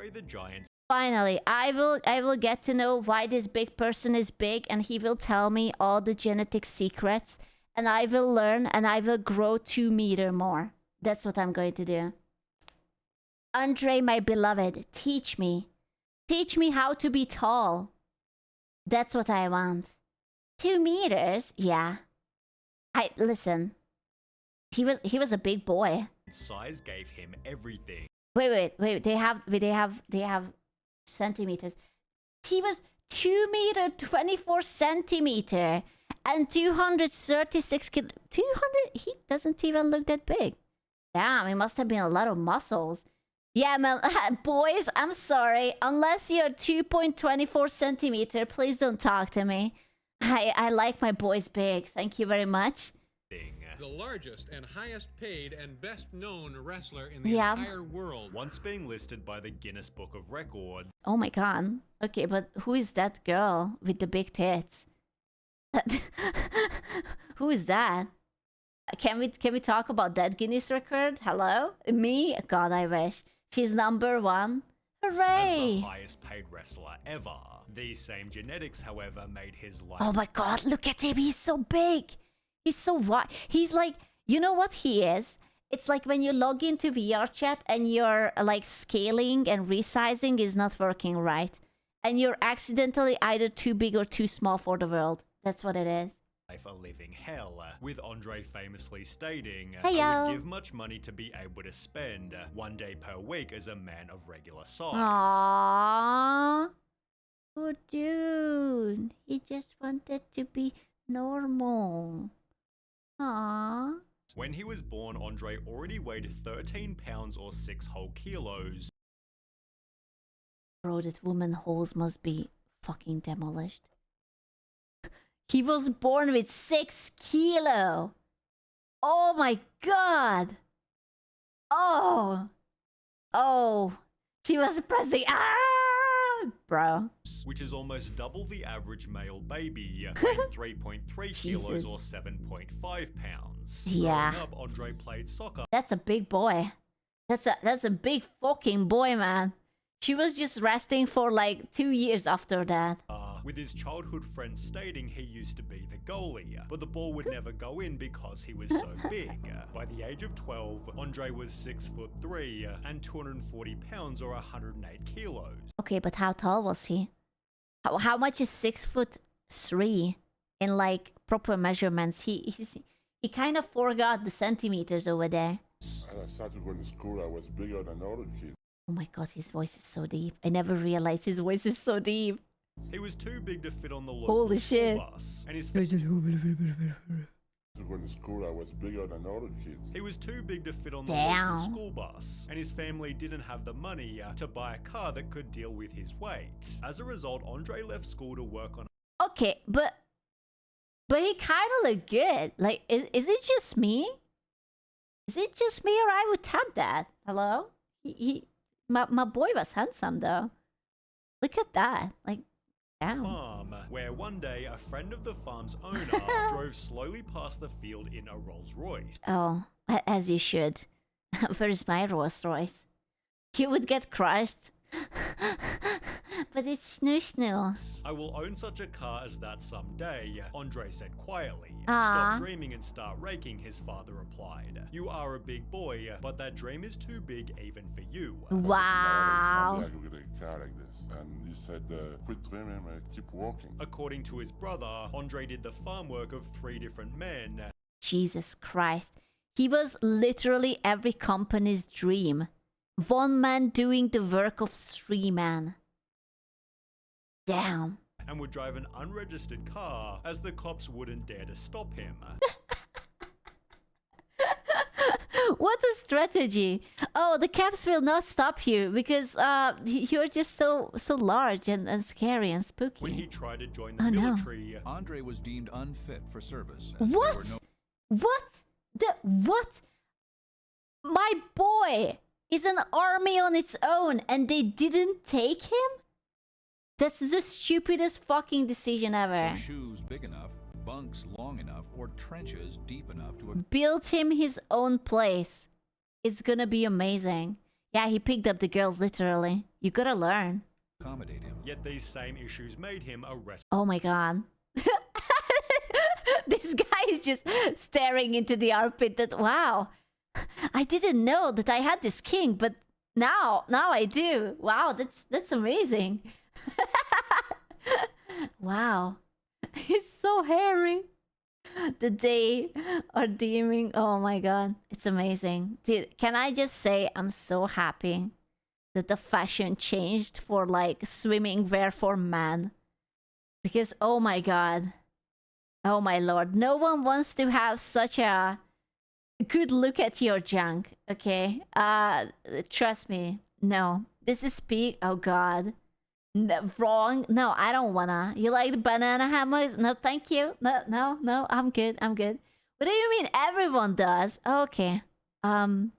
Andre the Giant. Finally, I will get to know why this big person is big, and he will tell me all the genetic secrets, and I will learn, and I will grow 2 meters more. That's what I'm going to do. Andre, my beloved, teach me. Teach me how to be tall. That's what I want. 2 meters? Yeah. Listen. He was a big boy. Size gave him everything. Wait. They have centimeters. He was 2 meter 24 centimeter and 236 kilo. 200. He doesn't even look that big. Damn, it must have been a lot of muscles. Yeah, man. Boys, I'm sorry. Unless you're 2.24 centimeter, please don't talk to me. I like my boys big. Thank you very much. The largest and highest paid and best known wrestler in the entire world. Once being listed by the Guinness Book of Records. Oh my god. Okay, but who is that girl with the big tits? Who is that? Can we talk about that Guinness record? Hello? Me? God, I wish. She's number 1. Hooray! As the highest paid wrestler ever. These same genetics, however, made his life... Oh my god, look at him. He's so big. He's so wide. He's like, you know what he is? It's like when you log into VR chat and you're like scaling and resizing is not working right. And you're accidentally either too big or too small for the world. That's what it is. A living hell, with Andre famously stating, Hey, I would give much money to be able to spend 1 day per week as a man of regular size. Aww. Oh, dude. He just wanted to be normal. Aww. When he was born, Andre already weighed 13 pounds or 6 whole kilos. Bro, that woman holes must be fucking demolished. He was born with 6 kilo. Oh my god. Oh. She was pressing. Bro. Which is almost double the average male baby, weighing 3.3 kilos or 7.5 pounds. Yeah. Growing up, Andre played soccer. That's a big boy. That's a big fucking boy, man. She was just resting for like 2 years after that. With his childhood friends stating he used to be the goalie, but the ball would never go in because he was so big. By the age of 12, Andre was 6'3" and 240 pounds or 108 kilos. Okay, but how tall was he? How much is 6'3" in like proper measurements? He kind of forgot the centimeters over there. When I started going to school, I was bigger than other kids. Oh my god, his voice is so deep. I never realized his voice is so deep. He was too big to fit on the local Holy shit. bus, and his To go to school, I was bigger than other kids. He was too big to fit on the local school bus, and his family didn't have the money to buy a car that could deal with his weight. As a result, Andre left school to work on... Okay, but he kind of looked good. Like, is it just me? Is it just me, or I would tap that? Hello? My boy was handsome though. Look at that. Like, damn. Farm, where one day a friend of the farm's owner drove slowly past the field in a Rolls Royce. Oh, as you should. Where's my Rolls Royce? You would get crushed. But it's snoo. I will own such a car as that someday, Andre said quietly. Aww. Stop dreaming and start raking, his father replied. You are a big boy, but that dream is too big even for you. Wow. I could get a car like this. And he said, quit dreaming and keep walking. According to his brother, Andre did the farm work of 3 different men. Jesus Christ. He was literally every company's dream. 1 man doing the work of 3 men. Damn. And would drive an unregistered car as the cops wouldn't dare to stop him. What a strategy. Oh, the cops will not stop you because you're just so large and scary and spooky. When he tried to join the military, Andre was deemed unfit for service. What? What? My boy is an army on its own and they didn't take him? That's the stupidest fucking decision ever. Shoes big enough, bunks long enough, or trenches deep enough to build him his own place. It's gonna be amazing. Yeah, he picked up the girls literally. You gotta learn. Accommodate him. Yet these same issues made him a wrestler. Oh my god. This guy is just staring into the armpit. That wow. I didn't know that I had this king, but now I do. Wow, that's amazing. Wow. He's so hairy. The day are deeming. Oh my god, it's amazing. Dude, can I just say I'm so happy that the fashion changed for like swimming wear for men. Because oh my god. Oh my lord, no one wants to have such a good look at your junk, okay? Trust me. No. This is peak. Oh god. No, wrong. No, I don't wanna. You like the banana hammers? No, thank you. No, I'm good. What do you mean everyone does? Okay. Then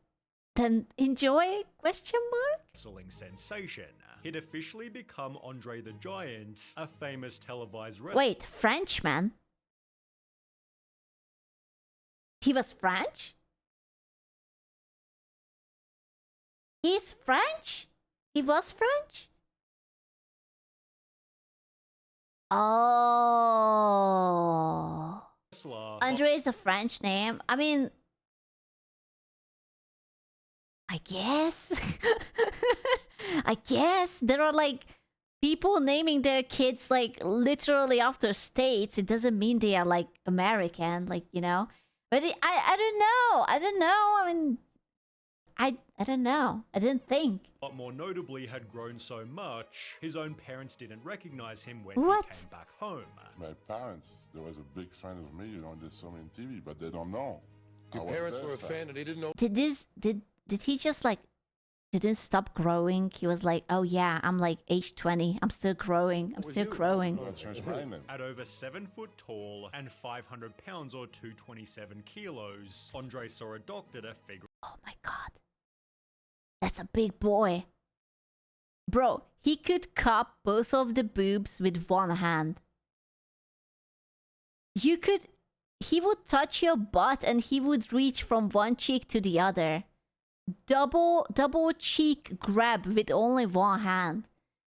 enjoy? Question mark? Wrestling sensation. He'd officially become Andre the Giant, a famous televised wrestler. Wait, Frenchman? He was French? He's French? He was French? Oh. Andre is a French name. I mean, I guess. I guess there are like people naming their kids like literally after states. It doesn't mean they are like American, like, you know. But I don't know. I mean, I don't know. I didn't think. But more notably had grown so much, his own parents didn't recognize him when What? he came back home. My parents, there was a big fan of me, you know, they saw me on TV, but they don't know. Your parents were a fan and they didn't know. Did he just like didn't stop growing? He was like, oh yeah, I'm like age 20. I'm still growing. I'm still growing. I changed my name. At over 7 foot tall and 500 pounds or 227 kilos, Andre saw a doctor to figure. Oh my god. That's a big boy. Bro, he could cup both of the boobs with one hand. He would touch your butt and he would reach from one cheek to the other. Double cheek grab with only one hand.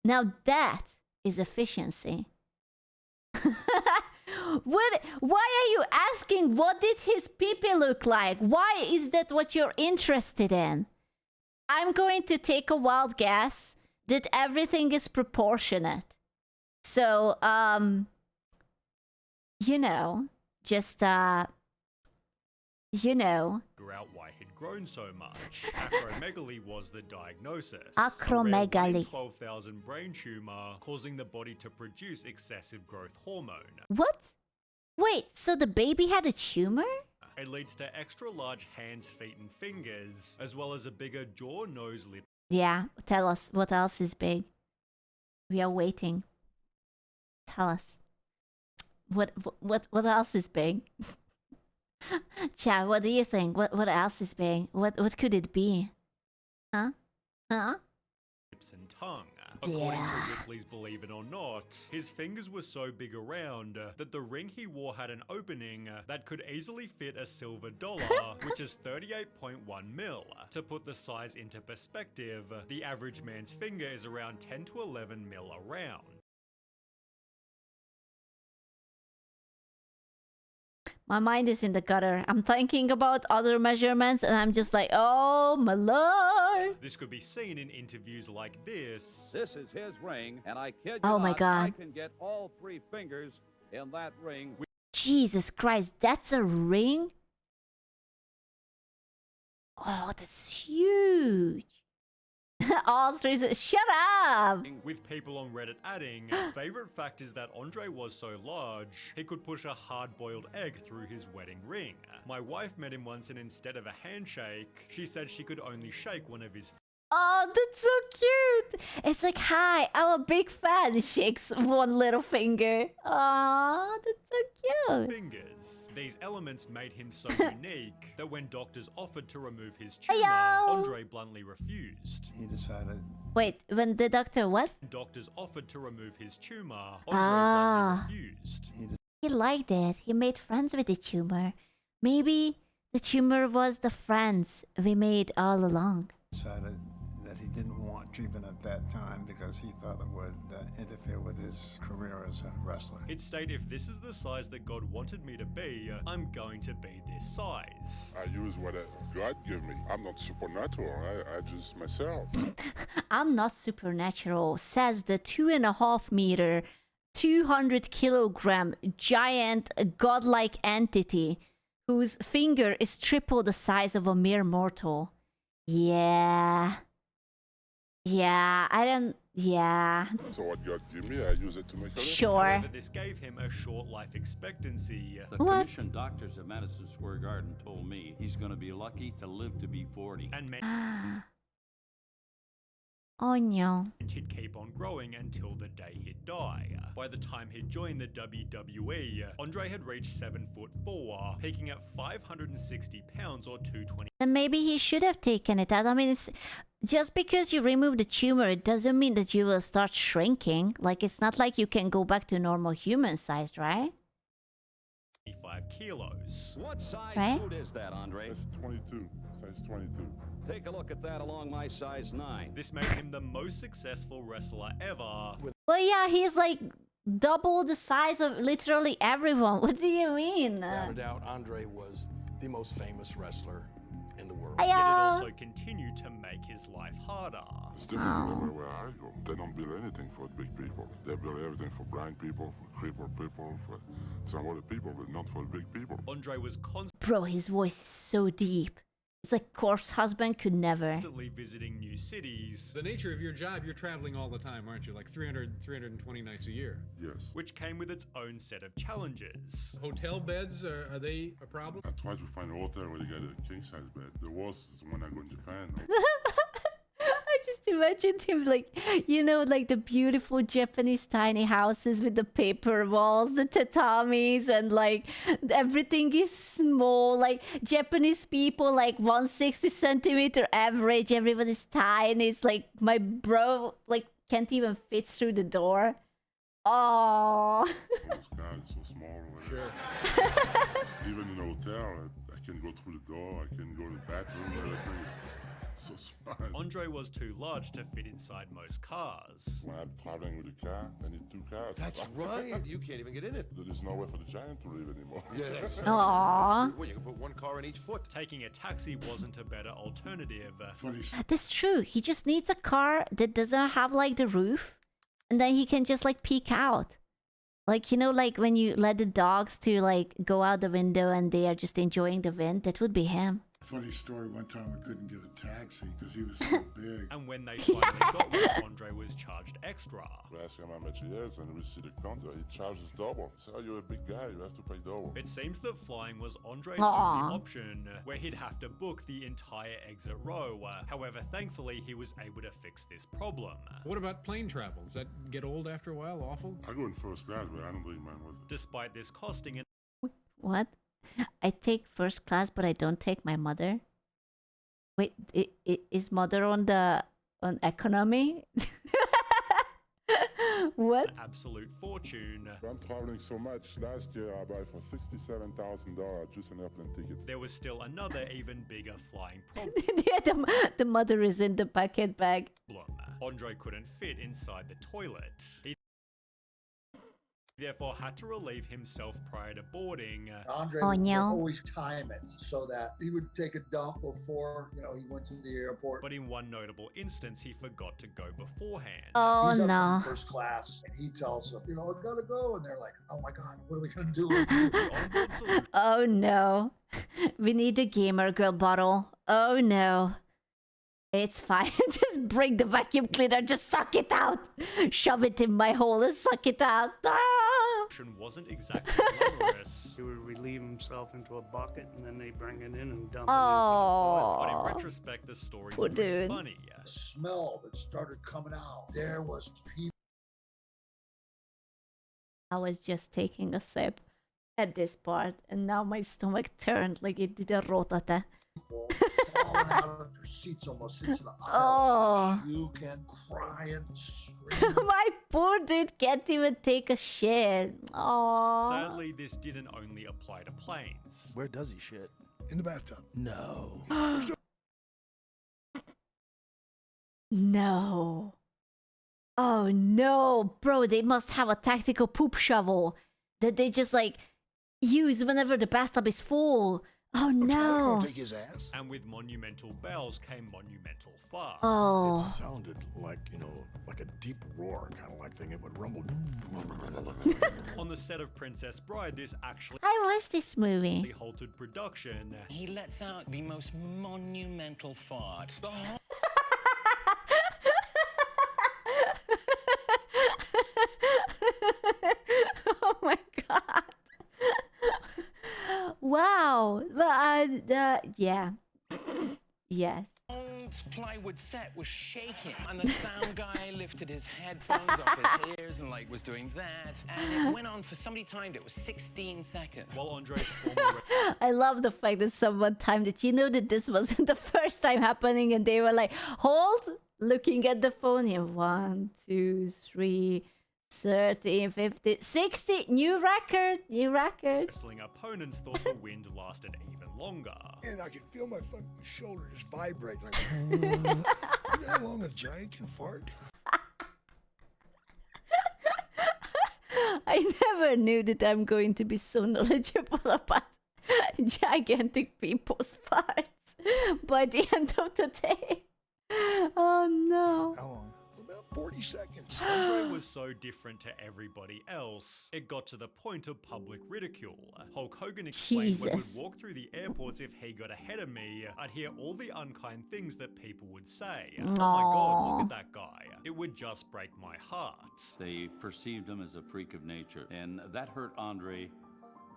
Now that is efficiency. Why are you asking what did his pee-pee look like? Why is that what you're interested in? I'm going to take a wild guess that everything is proportionate. So, you know, just, you know. Figure out why he'd grown so much. Acromegaly was the diagnosis. Acromegaly. 12,000 brain tumor, causing the body to produce excessive growth hormone. What? Wait, so the baby had a tumor? It leads to extra large hands, feet, and fingers, as well as a bigger jaw, nose, lip. Yeah, tell us what else is big. We are waiting. Tell us. What else is big? Chad, what do you think? What else is big? What could it be? Huh? Lips and tongue. According Yeah. to Ripley's Believe It or Not, his fingers were so big around that the ring he wore had an opening that could easily fit a silver dollar, which is 38.1 mil. To put the size into perspective, the average man's finger is around 10 to 11 mil around. My mind is in the gutter. I'm thinking about other measurements and I'm just like, oh my lord. This could be seen in interviews like this. This is his ring, and I kid you Oh my not, God. I can get all 3 fingers in that ring. Jesus Christ, that's a ring? Oh, that's huge. All 3. Shut up. With people on Reddit adding, favorite fact is that Andre was so large, he could push a hard-boiled egg through his wedding ring. My wife met him once and instead of a handshake, she said she could only shake one of his. Oh, that's so cute. It's like, hi, I'm a big fan. Shakes one little finger. Oh, that's so cute. Fingers. These elements made him so unique that when doctors offered to remove his tumor, Ayo. Andre bluntly refused. He decided. Wait, when the doctor what? Doctors offered to remove his tumor, Andre Ah. bluntly refused. He liked it. He made friends with the tumor. Maybe the tumor was the friends we made all along. Decided treatment at that time because he thought it would interfere with his career as a wrestler. He'd state, if this is the size that God wanted me to be, I'm going to be this size. I use what God gave me. I'm not supernatural. I just myself. I'm not supernatural, says the 2.5 meter, 200 kilogram giant godlike entity whose finger is triple the size of a mere mortal. Yeah. Yeah, I don't... Yeah. So what God gave me, I use it to make a living. Sure. However, this gave him a short life expectancy. The commissioned doctors at Madison Square Garden told me he's going to be lucky to live to be 40. And Oh no. he'd keep on growing until the day he'd die. By the time he'd joined the WWE, Andre had reached 7'4", peaking at 560 pounds or 220. Then maybe he should have taken it out. I mean, it's just because you remove the tumor, it doesn't mean that you will start shrinking. Like, it's not like you can go back to normal human size, right? 5 kilos. What size Right? boot is that, Andre? It's 22, size 22. Take a look at that along my size 9. This made him the most successful wrestler ever. Well, yeah, he's like double the size of literally everyone. What do you mean? Without a doubt, Andre was the most famous wrestler in the world. Yet it also continued to make his life harder. It's different everywhere I go. They don't build anything for big people. They build everything for blind people, for crippled people, for some other people, but not for big people. Andre was Bro, his voice is so deep. It's like Corpse Husband could never. constantly visiting new cities. The nature of your job, you're traveling all the time, aren't you? Like 320 nights a year. Yes. Which came with its own set of challenges. Hotel beds, are they a problem? I tried to find a hotel where they got a king-size bed. The worst is when I go in Japan. I just imagined him like, you know, like the beautiful Japanese tiny houses with the paper walls, the tatamis, and like everything is small. Like Japanese people, like 160 centimeter average. Everyone is tiny. It's like my bro, like can't even fit through the door. Oh. Those guys so small. Sure. Even in a hotel, I can go through the door. I can go to the bathroom. Everything is so small. Andre was too large to fit inside most cars. When I'm traveling with a car, I need 2 cars. That's right. You can't even get in it. There's nowhere for the giant to live anymore. Yes. Aww. Well, you can put 1 car in each foot. Taking a taxi wasn't a better alternative. That's true. He just needs a car that doesn't have like the roof, and then he can just like peek out. Like, you know, like when you let the dogs to like go out the window and they are just enjoying the wind, that would be him. Funny story, one time we couldn't get a taxi because he was so big. And when they finally got one, Andre was charged extra. We ask him how much he is, and we see the counter. He charges double. So you're a big guy, you have to pay double. It seems that flying was Andre's Aww. only option, where he'd have to book the entire exit row. However, thankfully, he was able to fix this problem. What about plane travel? Does that get old after a while? Awful? I go in first class, but I don't believe mine was. Despite this costing an What? I take first class, but I don't take my mother. Wait, is mother on economy? What? absolute fortune, I'm traveling so much. Last year, I bought for $67,000 just an airplane ticket. there was still another even bigger flying problem. Yeah, the mother is in the bucket bag. Andre couldn't fit inside the toilet. He therefore had to relieve himself prior to boarding. Andre Oh, would no. always time it so that he would take a dump before, he went to the airport. But in one notable instance, he forgot to go beforehand. Oh He's up no. in first class, and he tells them, I gotta go, and they're like, oh my god, what are we gonna do? The onboard solution Oh no. We need a gamer girl bottle. Oh no. It's fine. Just bring the vacuum cleaner. Just suck it out. Shove it in my hole and suck it out. Ah! wasn't exactly glamorous. He would relieve himself into a bucket and then they bring it in and dump Oh. it But into in retrospect, the story's Poor pretty dude. funny. The smell that started coming out, there was people. I was just taking a sip at this part, and now my stomach turned like it did a rotate. falling out of their seats almost into the Oh. aisles. You can cry and scream. My poor dude can't even take a shit. Oh. Sadly, this didn't only apply to planes. Where does he shit? In the bathtub. No. No. Oh no, bro, they must have a tactical poop shovel that they just like use whenever the bathtub is full. Oh no. Take his ass. And with monumental bells came monumental farts. Oh. It sounded like, like a deep roar, kind of like thing. It would rumble. On the set of Princess Bride, this actually I watched this movie. halted production. He lets out the most monumental fart. Oh my god. Wow. Yeah. Yes. Old plywood set was shaking, and the sound guy lifted his headphones off his ears and was doing that, and it went on for somebody timed it was 16 seconds. While Andre's former I love the fact that someone timed it. You know that this wasn't the first time happening, and they were like, hold, looking at the phone here. 1, 2, 3, 13, 15, 60. New record. wrestling opponents thought the wind lasted even longer. And I could feel my fucking shoulder just vibrate. Like, you know how long a giant can fart? I never knew that I'm going to be so knowledgeable about gigantic people's farts by the end of the day. Oh no. How long? About 40 seconds. Andre was so different to everybody else, it got to the point of public ridicule. Hulk Hogan explained when we'd walk through the airports, if he got ahead of me, I'd hear all the unkind things that people would say. Oh my god, look at that guy. It would just break my heart. They perceived him as a freak of nature, and that hurt Andre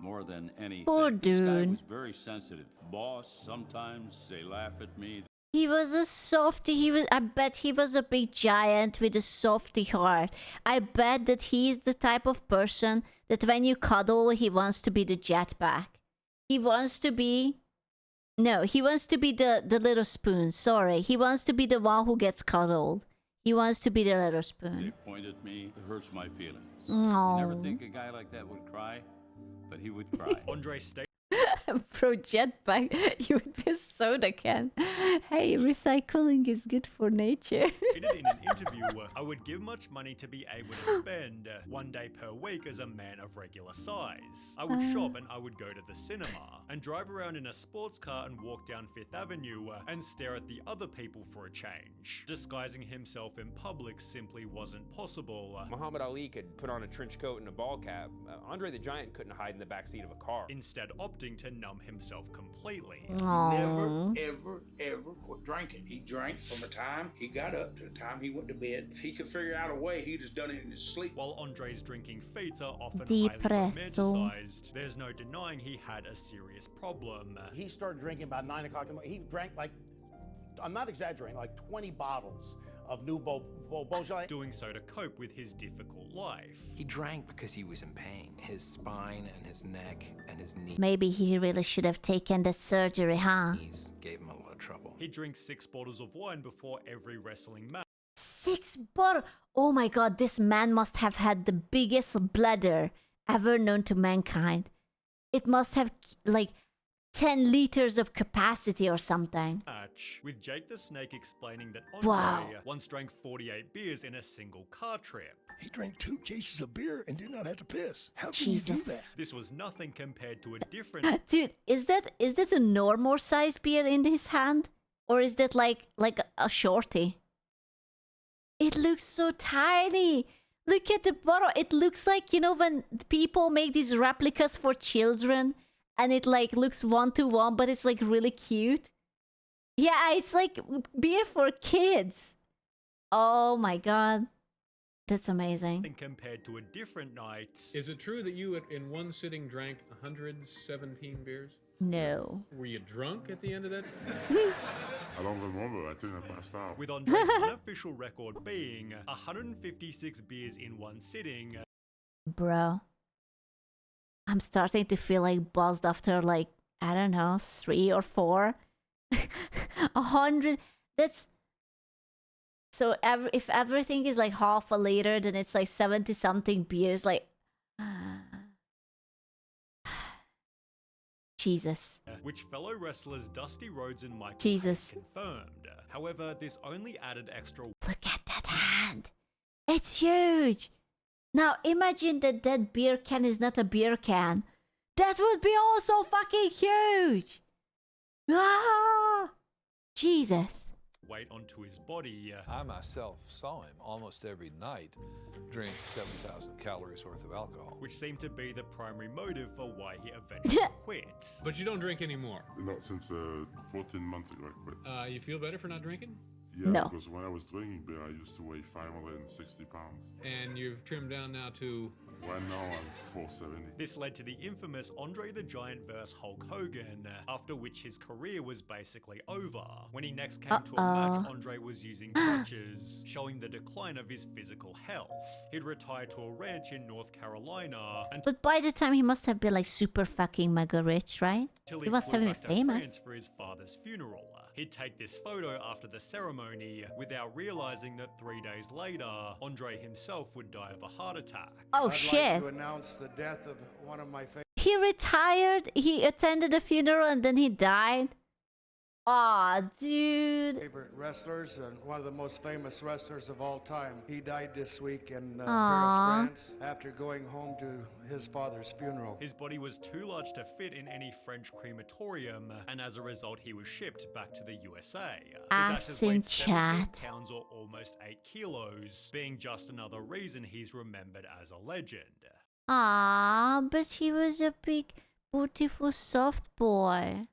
more than anything. Poor This guy dude. was very sensitive. Boss, sometimes they laugh at me. He was a softie. I bet he was a big giant with a softy heart. I bet that he's the type of person that when you cuddle, he wants to be the jetpack. He wants to be... No, he wants to be the little spoon. Sorry. He wants to be the one who gets cuddled. He wants to be the little They spoon. point at me, it hurts my feelings. Aw. You never think a guy like that would cry, but he would cry. Andre stated Pro jetpack, you would be a soda can. Hey, recycling is good for nature. in an interview, I would give much money to be able to spend 1 day per week as a man of regular size. I would shop and I would go to the cinema and drive around in a sports car and walk down Fifth Avenue and stare at the other people for a change. Disguising himself in public simply wasn't possible. Muhammad Ali could put on a trench coat and a ball cap. Andre the Giant couldn't hide in the backseat of a car. Instead opting to numb himself completely. Aww. Ever quit drinking. He drank from the time he got up to the time he went to bed. If he could figure out a way, he'd just done it in his sleep. While Andre's drinking feats are often Depresso. highly romanticized, there's no denying he had a serious problem. He started drinking about 9 o'clock in the morning. He drank I'm not exaggerating, 20 bottles of new Beaujolais. Doing so to cope with his difficult life. He drank because he was in pain. His spine and his neck and his knees Maybe he really should have taken the surgery, huh? gave him a lot of trouble. He'd drink 6 bottles of wine before every wrestling match. 6 bottles. Oh my god, this man must have had the biggest bladder ever known to mankind. It must have 10 liters of capacity or something. With Jake the Snake explaining that Andre once drank 48 beers in a single car trip. He drank 2 cases of beer and did not have to piss. How can you do that? This was nothing compared to a different... Dude, is that a normal size beer in his hand? Or is that like a shorty? It looks so tiny. Look at the bottle. It looks like, when people make these replicas for children and it looks 1-to-1, but it's really cute. Yeah, it's like beer for kids. Oh my god. That's amazing. Compared to a different night. Is it true that you, in one sitting, drank 117 beers? No. Were you drunk at the end of that? I don't remember. I think I passed out. With Andre's unofficial record being 156 beers in one sitting. Bro. I'm starting to feel buzzed after I don't know, 3 or 4. 100. That's... So if everything is half a liter, then it's 70 something beers. Jesus. Which fellow wrestlers Dusty Rhodes and Michael Jesus. Hayes confirmed. However, this only added extra... Look at that hand. It's huge. Now imagine that beer can is not a beer can. That would be also fucking huge. Ah! Jesus. weight onto his body. I myself saw him almost every night drink 7,000 calories worth of alcohol. Which seemed to be the primary motive for why he eventually quit. But you don't drink anymore? Not since 14 months ago I quit. You feel better for not drinking? Yeah, No. because when I was drinking beer, I used to weigh 560 pounds. And you've trimmed down now to... Right now, I'm 470. This led to the infamous Andre the Giant vs. Hulk Hogan, after which his career was basically over. When he next came to a match, Andre was using crutches, showing the decline of his physical health. He'd retired to a ranch in North Carolina. But by the time he must have been like super fucking mega rich, right? He must have been famous. For his father's funeral. He'd take this photo after the ceremony without realizing that 3 days later, Andre himself would die of a heart attack. Oh shit. I'd like to announce the death of one of my favorite... He retired, he attended a funeral, and then he died? Aw, dude. Favorite wrestlers and one of the most famous wrestlers of all time. He died this week in Paris, Aw. France, after going home to his father's funeral. His body was too large to fit in any French crematorium, and as a result, he was shipped back to the USA. I've seen chat. Pounds or almost 8 kilos, being just another reason he's remembered as a legend. Ah, but he was a big, beautiful, soft boy.